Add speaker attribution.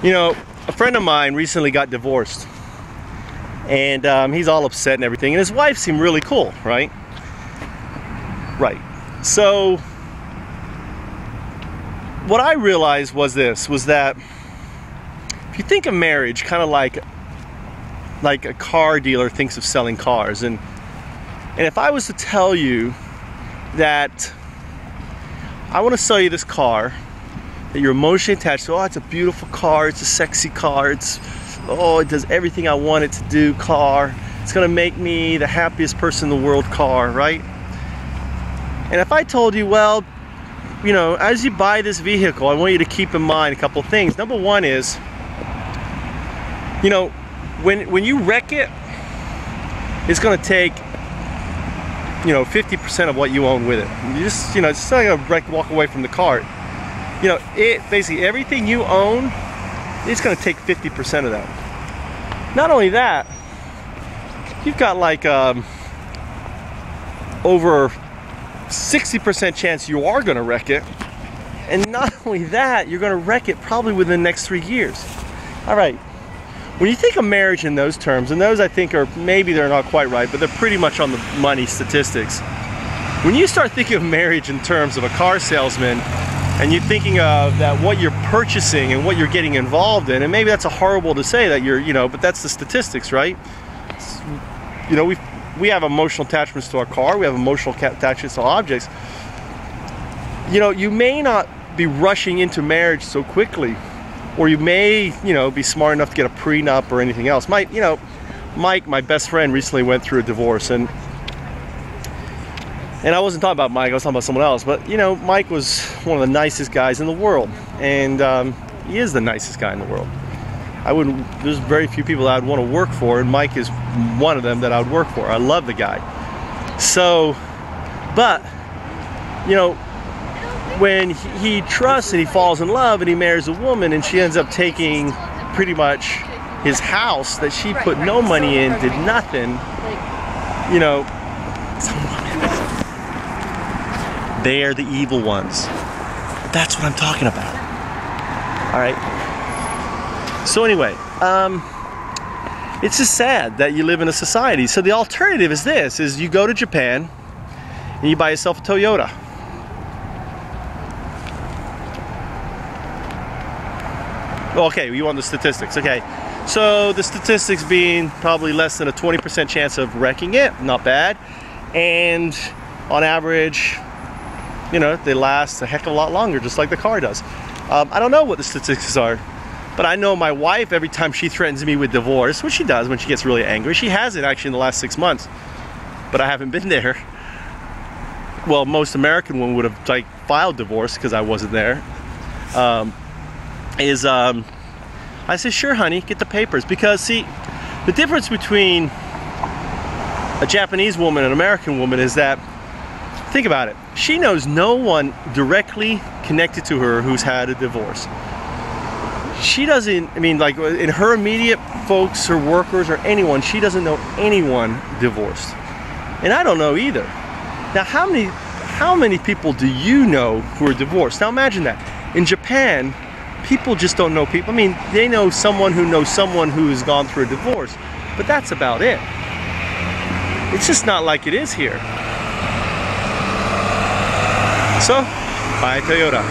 Speaker 1: You know, a friend of mine recently got divorced, and he's all upset and everything, and his wife seemed really cool, right? Right. So what I realized was that if you think of marriage kind of like a car dealer thinks of selling cars, and if I was to tell you that I want to sell you this car that you're emotionally attached to, oh, it's a beautiful car, it's a sexy car, it does everything I want it to do car, it's gonna make me the happiest person in the world car, right? And if I told you, well, you know, as you buy this vehicle, I want you to keep in mind a couple things. Number one is, you know, when you wreck it, it's gonna take, you know, 50% of what you own with it. You just, you know, it's not gonna walk away from the car. You know, basically everything you own, it's gonna take 50% of that. Not only that, you've got like over 60% chance you are gonna wreck it. And not only that, you're gonna wreck it probably within the next 3 years. All right, when you think of marriage in those terms, and those I think are, maybe they're not quite right, but they're pretty much on the money statistics. When you start thinking of marriage in terms of a car salesman, and you're thinking of that what you're purchasing and what you're getting involved in, and maybe that's a horrible to say that you're, you know, but that's the statistics, right? You know, we have emotional attachments to our car, we have emotional attachments to objects. You know, you may not be rushing into marriage so quickly, or you may, you know, be smart enough to get a prenup or anything else. Mike, my best friend, recently went through a divorce, and I wasn't talking about Mike, I was talking about someone else, but you know, Mike was one of the nicest guys in the world, and he is the nicest guy in the world. There's very few people that I'd want to work for, and Mike is one of them that I would work for. I love the guy. So, but, you know, when he trusts and he falls in love and he marries a woman and she ends up taking pretty much his house that she put no money in, did nothing, you know, they're the evil ones. That's what I'm talking about. All right. So anyway, it's just sad that you live in a society. So the alternative is this, is you go to Japan and you buy yourself a Toyota. Okay, you want the statistics. Okay, so the statistics being probably less than a 20% chance of wrecking it, not bad. And on average, you know, they last a heck of a lot longer, just like the car does. I don't know what the statistics are, but I know my wife, every time she threatens me with divorce, which she does when she gets really angry, she hasn't actually in the last 6 months, but I haven't been there. Well, most American women would have like filed divorce because I wasn't there. I said, sure honey, get the papers, because see, the difference between a Japanese woman and an American woman is that, think about it, she knows no one directly connected to her who's had a divorce. She doesn't, I mean, like in her immediate folks or workers or anyone, she doesn't know anyone divorced. And I don't know either. Now how many people do you know who are divorced? Now imagine that. In Japan, people just don't know people. I mean, they know someone who has gone through a divorce, but that's about it. It's just not like it is here. So, buy a Toyota.